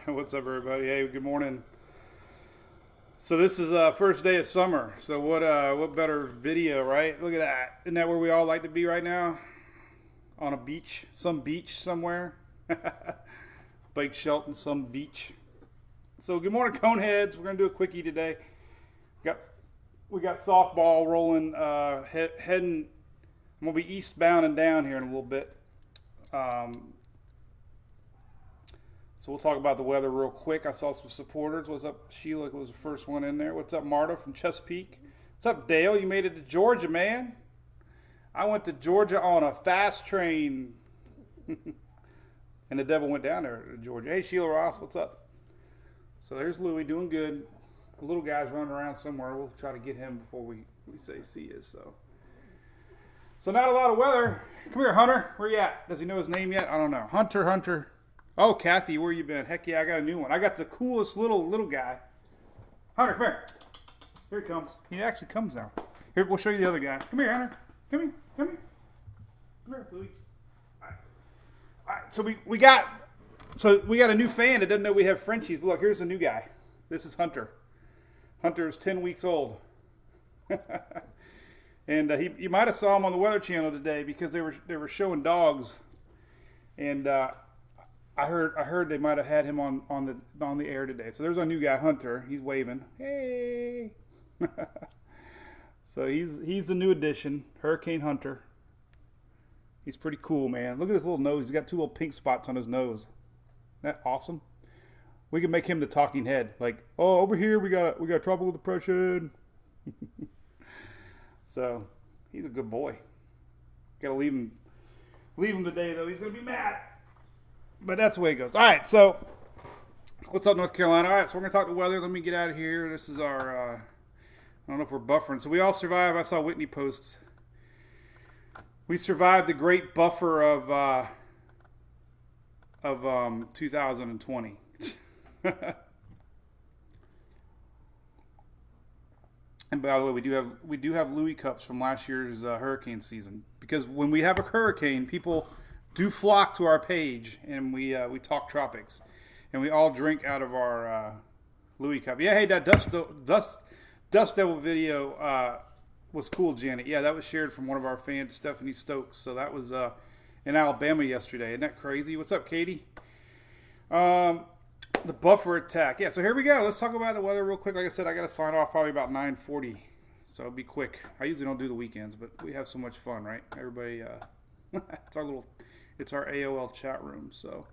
What's up, everybody? Hey, good morning. So this is first day of summer. So what better video, right? Look at that. Isn't that where we all like to be right now? On a beach, some beach somewhere. Blake Shelton, some beach. So good morning, Coneheads. We're gonna do a quickie today. Got we got softball rolling. Heading. I'm gonna be eastbound and down here in a little bit. So we'll talk about the weather real quick. I saw some supporters. What's up, Sheila? Was the first one in there. What's up, Marta from Chesapeake? What's up, Dale? You made it to Georgia, man. I went to Georgia on a fast train. And the devil went down there to Georgia. Hey, Sheila Ross, what's up? So there's Louie doing good. The little guy's running around somewhere. We'll try to get him before we say see you. So not a lot of weather. Come here, Hunter. Where you at? Does he know his name yet? I don't know. Hunter. Oh, Kathy, where you been? Heck yeah, I got a new one. I got the coolest little guy. Hunter, come here. Here he comes. He actually comes now. Here, we'll show you the other guy. Come here, Hunter. Come here. Come here, Louie. All right. So we got a new fan that doesn't know we have Frenchies. But look, here's a new guy. This is Hunter. Hunter is 10 weeks old. And you might have saw him on the Weather Channel today because they were showing dogs, and I heard they might have had him on the air today. So there's our new guy, Hunter. He's waving. Hey. So he's the new addition, Hurricane Hunter. He's pretty cool, man. Look at his little nose. He's got two little pink spots on his nose. Isn't that awesome? We can make him the talking head. Like, oh, over here we got tropical depression. So he's a good boy. Gotta leave him today though. He's gonna be mad. But that's the way it goes. All right, so what's up, North Carolina? All right, so we're going to talk the weather. Let me get out of here. This is our, I don't know if we're buffering. So we all survived. I saw Whitney post. We survived the great buffer of 2020. And by the way, we do have Louis Cups from last year's hurricane season. Because when we have a hurricane, people do flock to our page, and we talk tropics, and we all drink out of our Louis cup. Yeah, hey, that Dust Devil video was cool, Janet. Yeah, that was shared from one of our fans, Stephanie Stokes. So that was in Alabama yesterday. Isn't that crazy? What's up, Katie? The buffer attack. Yeah, so here we go. Let's talk about the weather real quick. Like I said, I got to sign off probably about 9:40, so it'll be quick. I usually don't do the weekends, but we have so much fun, right? Everybody, it's our AOL chat room. So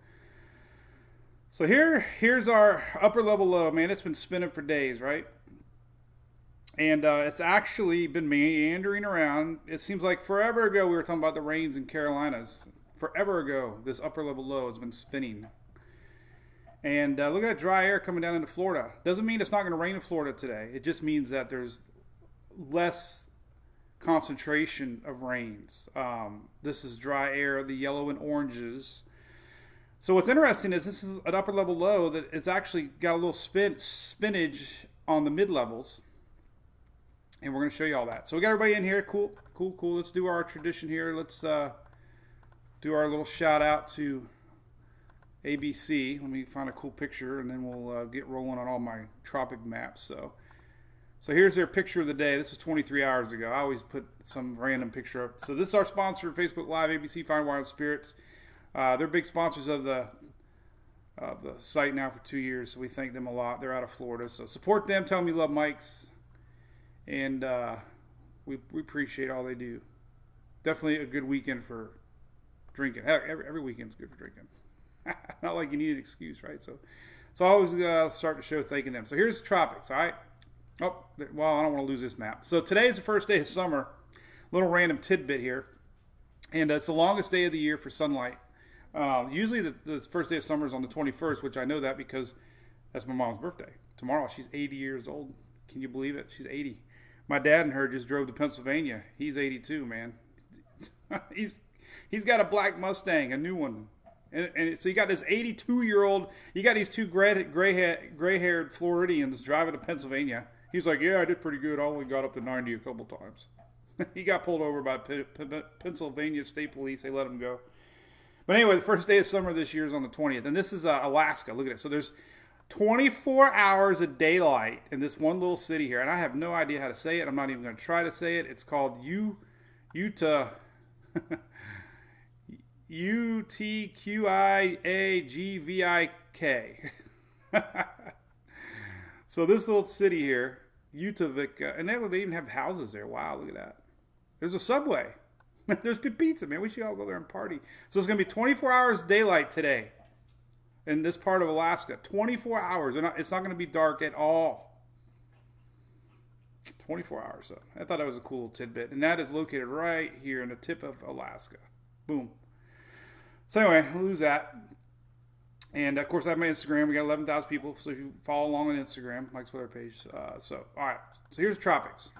here's our upper level low. Man, it's been spinning for days, right? And it's actually been meandering around. It seems like forever ago we were talking about the rains in Carolinas. Forever ago, this upper level low has been spinning. And look at that dry air coming down into Florida. Doesn't mean it's not going to rain in Florida today. It just means that there's less concentration of rains. This is dry air, the yellow and oranges. So what's interesting is this is an upper level low that it's actually got a little spinach on the mid levels, and we're going to show you all that. So we got everybody in here. Cool. Let's do our tradition here. Let's do our little shout out to ABC. Let me find a cool picture, and then we'll get rolling on all my tropic maps. So here's their picture of the day. This is 23 hours ago. I always put some random picture up. So this is our sponsor, Facebook Live, ABC Fine Wild Spirits. They're big sponsors of the site now for 2 years, so we thank them a lot. They're out of Florida, so support them. Tell them you love Mike's, and we appreciate all they do. Definitely a good weekend for drinking. Heck, every weekend's good for drinking. Not like you need an excuse, right? So I always start the show thanking them. So here's the tropics, all right? Oh, well, I don't want to lose this map. So today is the first day of summer. Little random tidbit here. And it's the longest day of the year for sunlight. Usually the first day of summer is on the 21st, which I know that because that's my mom's birthday. Tomorrow, she's 80 years old. Can you believe it? She's 80. My dad and her just drove to Pennsylvania. He's 82, man. He's got a black Mustang, a new one. And so you got this 82-year-old, you got these two gray-haired Floridians driving to Pennsylvania. He's like, yeah, I did pretty good. I only got up to 90 a couple times. He got pulled over by Pennsylvania State Police. They let him go. But anyway, the first day of summer this year is on the 20th. And this is Alaska. Look at it. So there's 24 hours of daylight in this one little city here. And I have no idea how to say it. I'm not even going to try to say it. It's called Utah. Utqiagvik. So this little city here, Utavik, and they even have houses there. Wow, look at that. There's a Subway. There's pizza, man. We should all go there and party. So it's going to be 24 hours daylight today in this part of Alaska. 24 hours. It's not going to be dark at all. 24 hours. So I thought that was a cool tidbit. And that is located right here in the tip of Alaska. Boom. So anyway, we'll lose that. And of course, I have my Instagram. We got 11,000 people. So if you follow along on Instagram, Mike's weather page. All right. So here's Tropics.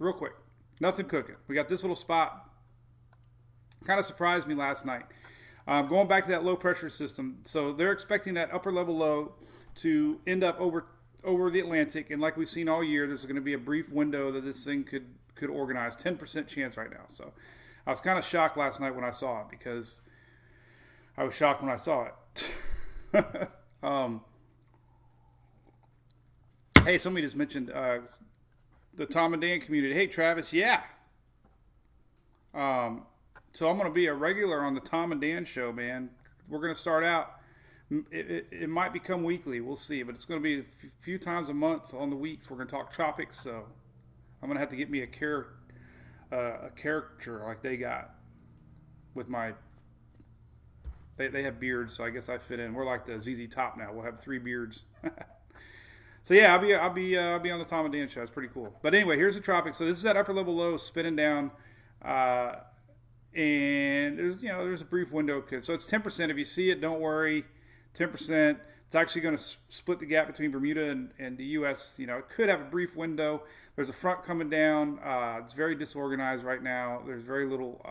Real quick. Nothing cooking. We got this little spot. Kind of surprised me last night. Going back to that low pressure system. So they're expecting that upper level low to end up over the Atlantic. And like we've seen all year, there's going to be a brief window that this thing could organize. 10% chance right now. So I was kind of shocked last night when I saw it, because I was shocked when I saw it. Hey, somebody just mentioned the Tom and Dan community. Hey, Travis, yeah. So I'm going to be a regular on the Tom and Dan show, man. We're going to start out. It might become weekly. We'll see. But it's going to be a few times a month on the weeks. We're going to talk tropics. So I'm going to have to get me a character like they got with my... They have beards, so I guess I fit in. We're like the ZZ Top now. We'll have 3 beards. So yeah, I'll be on the Tom and Dan show. It's pretty cool. But anyway, here's the tropics. So this is that upper level low spinning down, and there's a brief window. So it's 10%. If you see it, don't worry. 10%. It's actually going to split the gap between Bermuda and the U.S. It could have a brief window. There's a front coming down. It's very disorganized right now. There's very little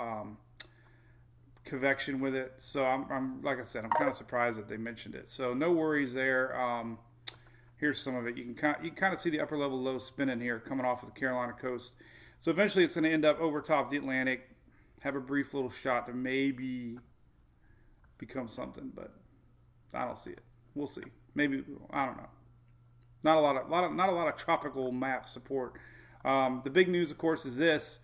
convection with it. So I'm like I said, I'm kind of surprised that they mentioned it. So no worries there. Here's some of it. You can kind of see the upper level low spinning here coming off of the Carolina coast. So eventually it's going to end up over top of the Atlantic, have a brief little shot to maybe become something, but I don't see it. We'll see. Maybe, I don't know. Not a lot of tropical map support. The big news, of course, is this.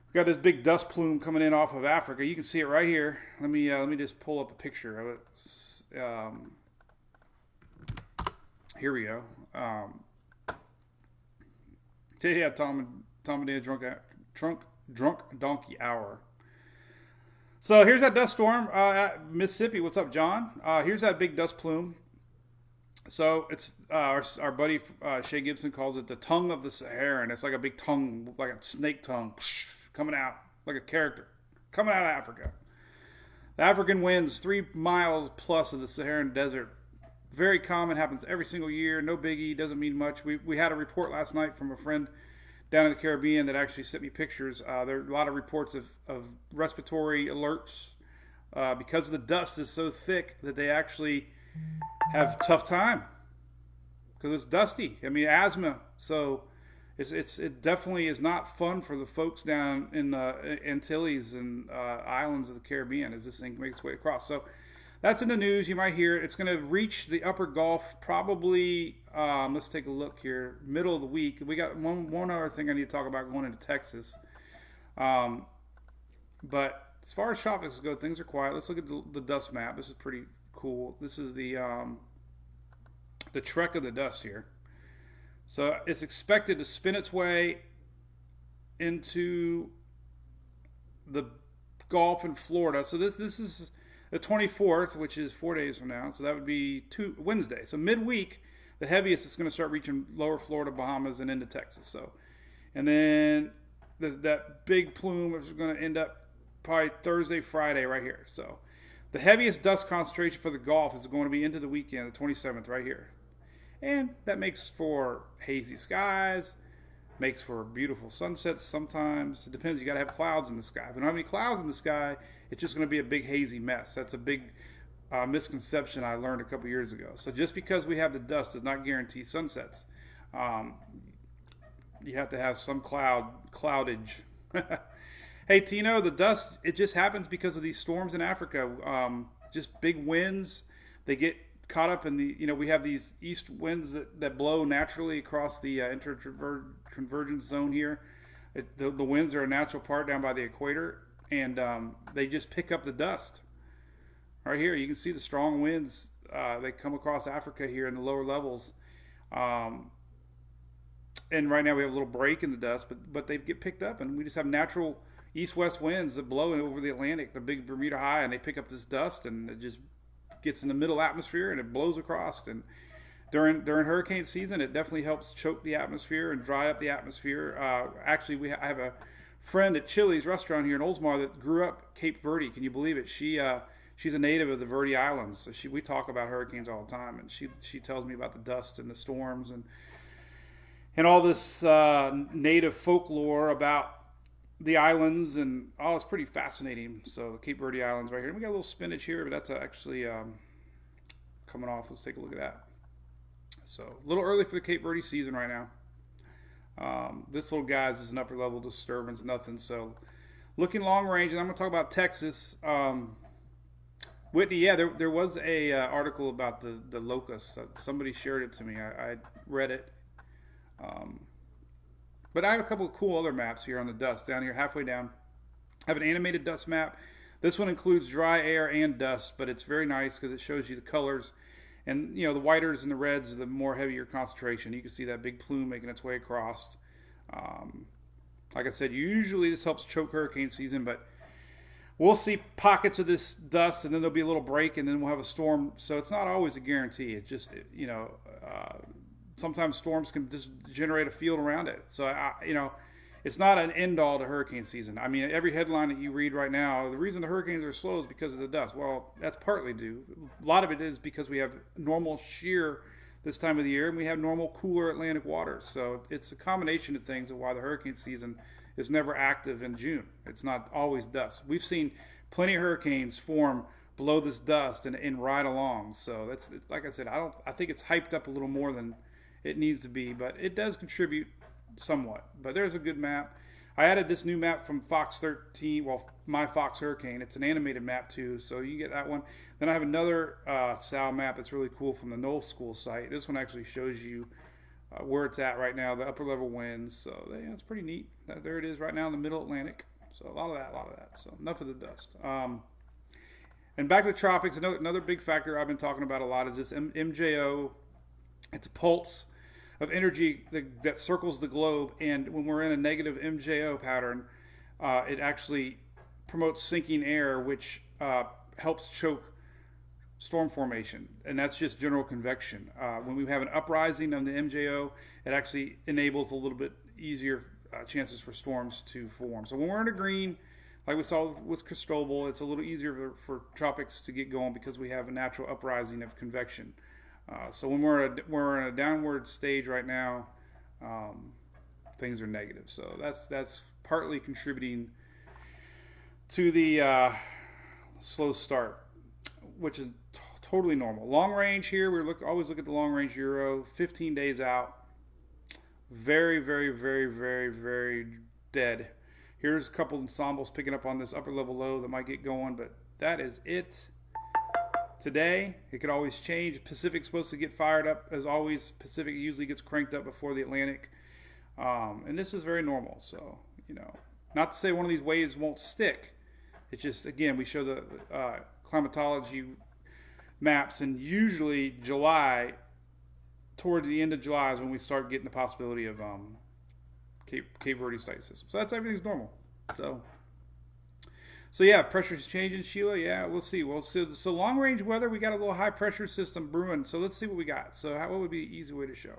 We've got this big dust plume coming in off of Africa. You can see it right here. Let me just pull up a picture of it. Here we go. Yeah, Tom and Dan drunk donkey hour. So here's that dust storm at Mississippi. What's up, John? Here's that big dust plume. So it's our buddy Shay Gibson calls it the tongue of the Sahara, and it's like a big tongue, like a snake tongue, coming out like a character, coming out of Africa. The African winds 3 miles plus of the Saharan desert. Very common, happens every single year. No biggie, doesn't mean much. We had a report last night from a friend down in the Caribbean that actually sent me pictures. There are a lot of reports of respiratory alerts because the dust is so thick that they actually have tough time because it's dusty. I mean, asthma. So it definitely is not fun for the folks down in the Antilles and islands of the Caribbean as this thing makes its way across. So that's in the news. You might hear it. It's going to reach the upper Gulf probably, let's take a look here, middle of the week. We got one other thing I need to talk about going into Texas. But as far as tropics go, things are quiet. Let's look at the dust map. This is pretty cool. This is the trek of the dust here. So it's expected to spin its way into the Gulf in Florida. So this is the 24th, which is 4 days from now. So that would be Wednesday. So midweek, the heaviest is going to start reaching lower Florida, Bahamas, and into Texas. So, and then there's that big plume, which is going to end up probably Thursday, Friday right here. So the heaviest dust concentration for the Gulf is going to be into the weekend, the 27th right here. And that makes for hazy skies, makes for beautiful sunsets sometimes. It depends. You got to have clouds in the sky. If you don't have any clouds in the sky, it's just going to be a big hazy mess. That's a big misconception I learned a couple years ago. So just because we have the dust does not guarantee sunsets. You have to have some cloudage. Hey Tino, the dust, it just happens because of these storms in Africa. Just big winds. They get caught up in we have these east winds that blow naturally across the interconvergence zone here. The winds are a natural part down by the equator, and they just pick up the dust. Right here, you can see the strong winds. They come across Africa here in the lower levels. Um, and right now we have a little break in the dust, but they get picked up, and we just have natural east-west winds that blow over the Atlantic, the big Bermuda High, and they pick up this dust, and it just gets in the middle atmosphere, and it blows across. And during hurricane season, it definitely helps choke the atmosphere and dry up the atmosphere. Actually, I have a friend at Chili's restaurant here in Oldsmar that grew up Cape Verde. Can you believe it? She's a native of the Verde Islands, so we talk about hurricanes all the time, and she tells me about the dust and the storms and all this native folklore about the islands, and it's pretty fascinating. So the Cape Verde Islands right here. And we got a little spinach here, but that's actually coming off. Let's take a look at that. So a little early for the Cape Verde season right now. This little guy's is an upper level disturbance, nothing. So looking long range, and I'm going to talk about Texas. Whitney, yeah, there was a article about the locusts. Somebody shared it to me. I read it. But I have a couple of cool other maps here on the dust down here halfway down. I have an animated dust map. This one includes dry air and dust, but it's very nice because it shows you the colors. And, the whiters and the reds are the more heavier concentration. You can see that big plume making its way across. Like I said, usually this helps choke hurricane season, but we'll see pockets of this dust, and then there'll be a little break, and then we'll have a storm. So it's not always a guarantee. It just, sometimes storms can just generate a field around it. So, it's not an end all to hurricane season. I mean, every headline that you read right now, the reason the hurricanes are slow is because of the dust. Well, that's partly due. A lot of it is because we have normal shear this time of the year, and we have normal cooler Atlantic waters. So it's a combination of things of why the hurricane season is never active in June. It's not always dust. We've seen plenty of hurricanes form below this dust and ride along. So that's, like I said, I think it's hyped up a little more than it needs to be, but it does contribute somewhat. But there's a good map. I added this new map from Fox 13, my Fox Hurricane. It's an animated map too, so you get that one. Then I have another SAL map that's really cool from the Knoll School site. This one actually shows you where it's at right now, the upper level winds. So it's pretty neat. There it is right now in the middle Atlantic. So a lot of that. So enough of the dust. And back to the tropics, another big factor I've been talking about a lot is this MJO. It's a pulse of energy that circles the globe, and when we're in a negative MJO pattern, it actually promotes sinking air, which helps choke storm formation, and that's just general convection. When we have an uprising on the MJO, it actually enables a little bit easier chances for storms to form. So when we're in a green, like we saw with Cristobal, it's a little easier for tropics to get going because we have a natural uprising of convection. So when we're in a downward stage right now, things are negative. So that's partly contributing to the slow start, which is totally normal. Long range here, always look at the long range Euro, 15 days out. Very, very, very, very, very dead. Here's a couple ensembles picking up on this upper level low that might get going, but that is it. Today, it could always change. Pacific's supposed to get fired up as always. Pacific usually gets cranked up before the Atlantic. And this is very normal. So, not to say one of these waves won't stick. It's just, again, we show the climatology maps, and usually July, towards the end of July is when we start getting the possibility of Cape Verde state system. So everything's normal. So yeah, pressure's changing, Sheila. Yeah, we'll see. So long range weather, we got a little high pressure system brewing. So let's see what we got. So what would be an easy way to show?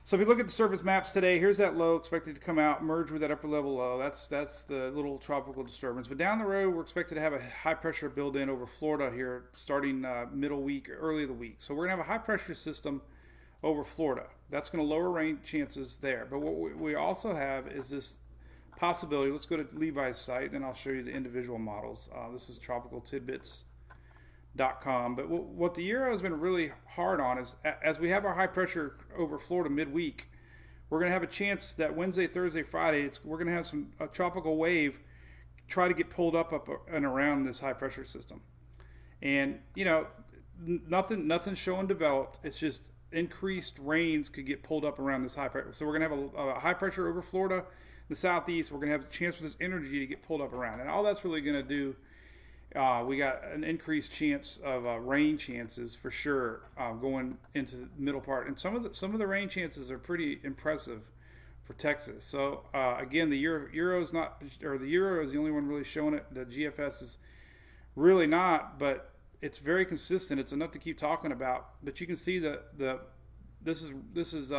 So if you look at the surface maps today, here's that low expected to come out, merge with that upper level low. That's the little tropical disturbance. But down the road, we're expected to have a high pressure build in over Florida here, starting middle week, early of the week. So we're gonna have a high pressure system over Florida. That's gonna lower rain chances there. But what we also have is this possibility. Let's go to Levi's site, and I'll show you the individual models. This is tropicaltidbits.com. But what the Euro has been really hard on is, as we have our high pressure over Florida midweek, we're going to have a chance that Wednesday, Thursday, Friday, we're going to have a tropical wave try to get pulled up and around this high pressure system. And, nothing's showing developed. It's just increased rains could get pulled up around this high pressure. So we're going to have a high pressure over Florida, the southeast. We're going to have a chance for this energy to get pulled up around. And all that's really going to do, we got an increased chance of rain chances for sure going into the middle part. And some of the rain chances are pretty impressive for Texas. So again, the euro is not, or the euro is the only one really showing it. The GFS is really not, but it's very consistent. It's enough to keep talking about. But you can see this is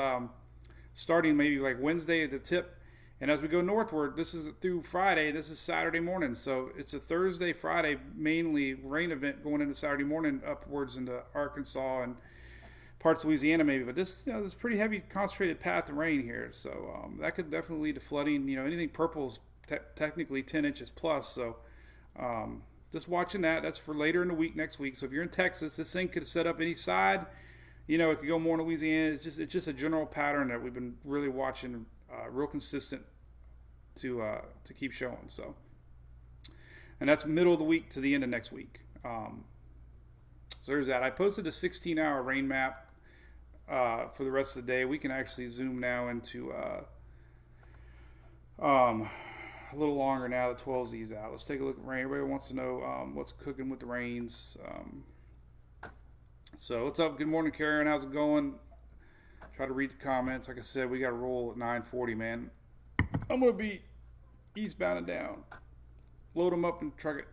starting maybe like Wednesday at the tip, and as we go northward, this is through Friday. This is Saturday morning, so it's a Thursday, Friday mainly rain event going into Saturday morning upwards into Arkansas and parts of Louisiana maybe. But this this pretty heavy concentrated path of rain here, so that could definitely lead to flooding. Anything purple is technically 10 inches plus, so. Just watching that. That's for later in the week, next week. So if you're in Texas, this thing could set up any side. It could go more in Louisiana. It's just a general pattern that we've been really watching, real consistent to keep showing. So, and that's middle of the week to the end of next week. So there's that. I posted a 16-hour rain map for the rest of the day. We can actually zoom now into a little longer now that 12Z's out. Let's take a look at rain. Everybody wants to know what's cooking with the rains. So what's up? Good morning, Karen. How's it going? Try to read the comments. Like I said, we got to roll at 9:40, man. I'm going to be eastbound and down. Load them up and truck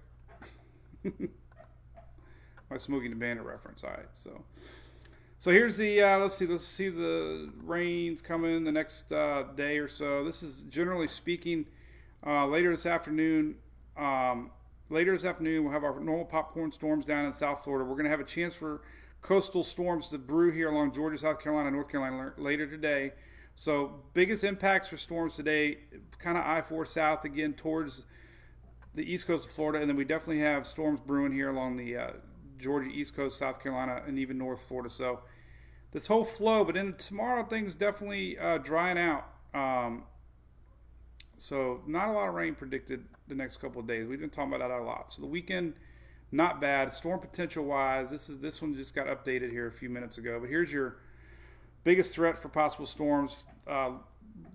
it. My Smokey and the Bandit reference. All right, so here's the let's see the rains coming the next day or so. This is generally speaking. Later this afternoon, we'll have our normal popcorn storms down in South Florida. We're going to have a chance for coastal storms to brew here along Georgia, South Carolina, North Carolina later today. So biggest impacts for storms today, kind of I-4 south again towards the east coast of Florida. And then we definitely have storms brewing here along the Georgia, east coast, South Carolina, and even North Florida. So this whole flow, but then tomorrow things definitely drying out. So not a lot of rain predicted the next couple of days. We've been talking about that a lot. So the weekend, not bad. Storm potential wise, this one just got updated here a few minutes ago. But here's your biggest threat for possible storms.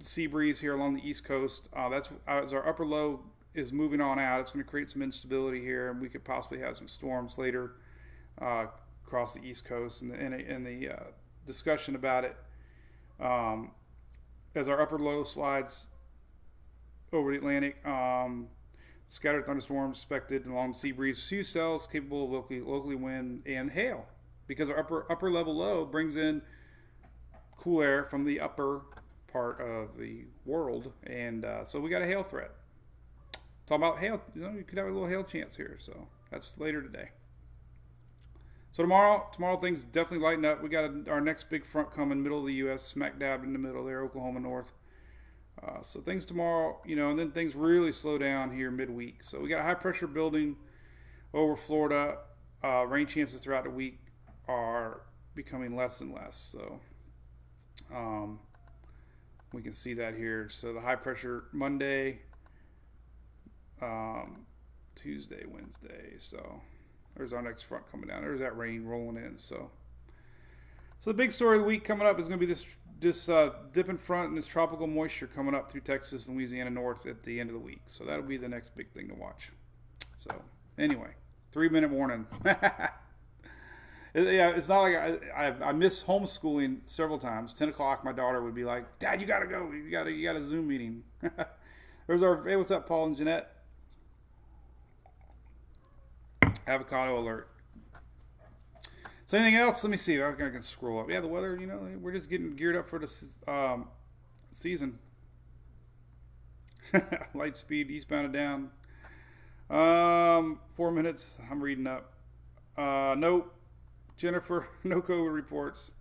Sea breeze here along the east coast. That's as our upper low is moving on out. It's going to create some instability here, and we could possibly have some storms later across the east coast. And the discussion about it as our upper low slides over the Atlantic, scattered thunderstorms expected along the sea breeze. Few cells capable of locally wind and hail, because our upper level low brings in cool air from the upper part of the world, and so we got a hail threat. Talking about hail, you could have a little hail chance here. So that's later today. So tomorrow things definitely lighten up. We got our next big front coming, middle of the U.S., smack dab in the middle there, Oklahoma north. So things tomorrow, and then things really slow down here midweek. So we got a high pressure building over Florida. Rain chances throughout the week are becoming less and less. So we can see that here. So the high pressure Monday, Tuesday, Wednesday. So there's our next front coming down. There's that rain rolling in. So the big story of the week coming up is going to be this dipping front and this tropical moisture coming up through Texas and Louisiana north at the end of the week. So that'll be the next big thing to watch. So anyway, 3-minute warning. It's not like I miss homeschooling several times. 10 o'clock, my daughter would be like, "Dad, you gotta go. You got a Zoom meeting." Hey, what's up, Paul and Jeanette? Avocado alert. So anything else? Let me see. I can scroll up. Yeah, the weather, we're just getting geared up for the season. Light speed, eastbound and down. 4 minutes. I'm reading up. Nope. Jennifer, no COVID reports.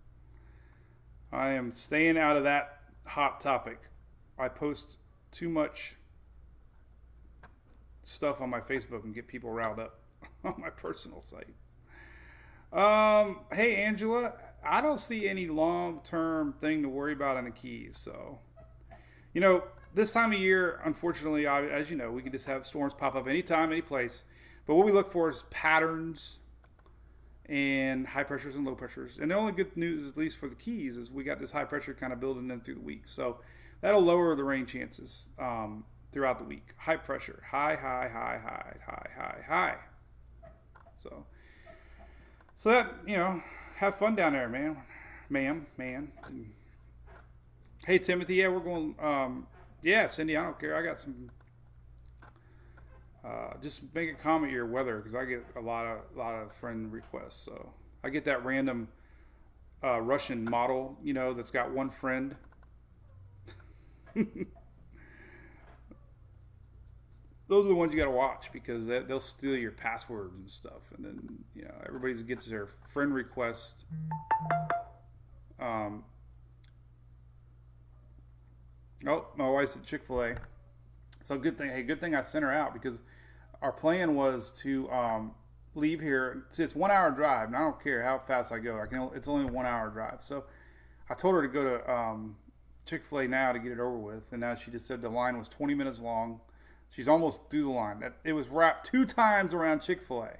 I am staying out of that hot topic. I post too much stuff on my Facebook and get people riled up on my personal site. Hey, Angela, I don't see any long-term thing to worry about in the Keys. So, this time of year, unfortunately, as you know, we can just have storms pop up anytime, any place. But what we look for is patterns and high pressures and low pressures. And the only good news, at least for the Keys, is we got this high pressure kind of building in through the week. So that'll lower the rain chances throughout the week. High pressure, high, high, high, high, high, high, high. So that, have fun down there, man. Man. Hey, Timothy, yeah, we're going, yeah, Cindy, I don't care. I got some, just make a comment your weather, because I get a lot of friend requests. So I get that random Russian model, that's got one friend. Those are the ones you got to watch, because they'll steal your passwords and stuff, and then everybody gets their friend request. Oh, my wife's at Chick-fil-A, so good thing I sent her out, because our plan was to leave here. It's 1 hour drive, and I don't care how fast I go. It's only a 1 hour drive, so I told her to go to Chick-fil-A now to get it over with, and now she just said the line was 20 minutes long. She's almost through the line. It was wrapped 2 times around Chick-fil-A.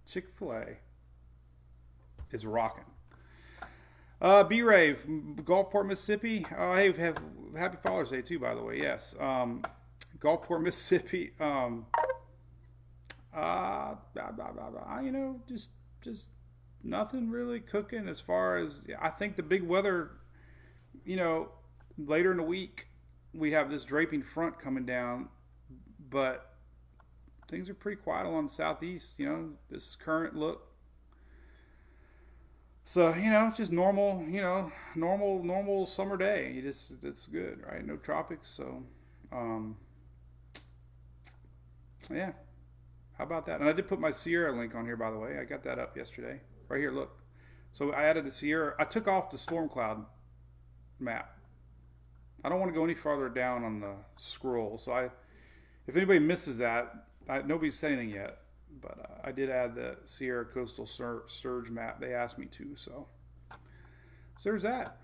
Chick-fil-A is rocking. B-Rave, Gulfport, Mississippi. Hey, happy Father's Day too, by the way. Yes. Gulfport, Mississippi. Just nothing really cooking as far as, I think the big weather, later in the week, we have this draping front coming down, but things are pretty quiet along the southeast, this current look. So, it's just normal summer day. It's good, right? No tropics. So, yeah. How about that? And I did put my Sierra link on here, by the way. I got that up yesterday. Right here, look. So I added the Sierra. I took off the storm cloud map. I don't want to go any farther down on the scroll. So if anybody misses that, nobody's said anything yet. But I did add the Sierra Coastal Surge map. They asked me to. So there's that.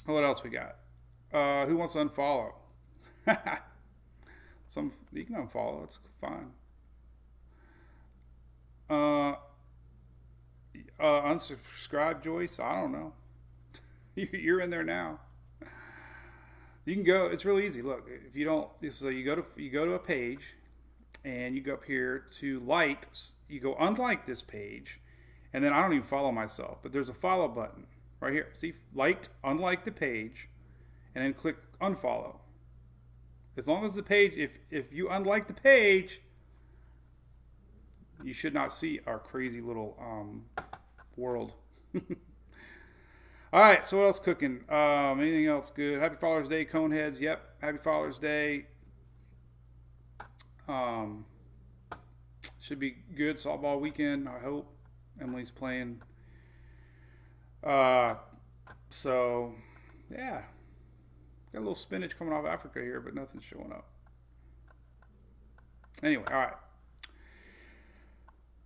What else we got? Who wants to unfollow? You can unfollow. It's fine. Unsubscribe, Joyce. I don't know. You're in there now. You can go. It's really easy. Look, if you don't, so you go to a page, and you go up here to like. You go unlike this page, and then I don't even follow myself, but there's a follow button right here. See, liked, unlike the page, and then click unfollow. As long as the page, if you unlike the page, you should not see our crazy little world. All right, so what else cooking? Anything else good? Happy Father's Day, Coneheads. Yep, happy Father's Day. Should be good softball weekend, I hope. Emily's playing. So, yeah. Got a little spinach coming off Africa here, but nothing's showing up. Anyway, all right.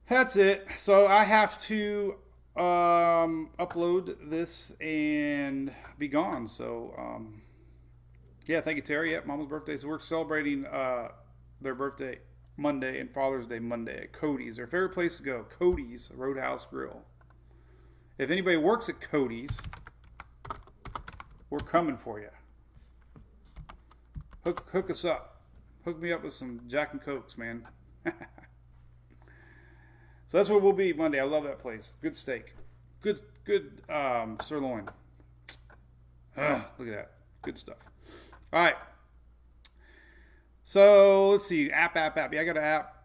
That's it. So I have to upload this and be gone. So, yeah, thank you, Terry. Yep, Mama's birthday. So we're celebrating their birthday Monday and Father's Day Monday at Cody's. Their favorite place to go, Cody's Roadhouse Grill. If anybody works at Cody's, we're coming for you. Hook us up. Hook me up with some Jack and Cokes, man. So that's where we'll be Monday. I love that place. Good steak. Good sirloin. Look at that. Good stuff. All right. So let's see. App. Yeah, I got an app.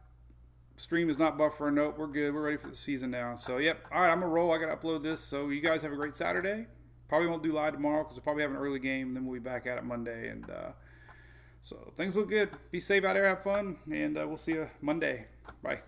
Stream is not buffering. Nope, we're good. We're ready for the season now. So, yep. All right, I'm going to roll. I got to upload this. So you guys have a great Saturday. Probably won't do live tomorrow because we'll probably have an early game. Then we'll be back at it Monday. And so things look good. Be safe out there. Have fun. And we'll see you Monday. Bye.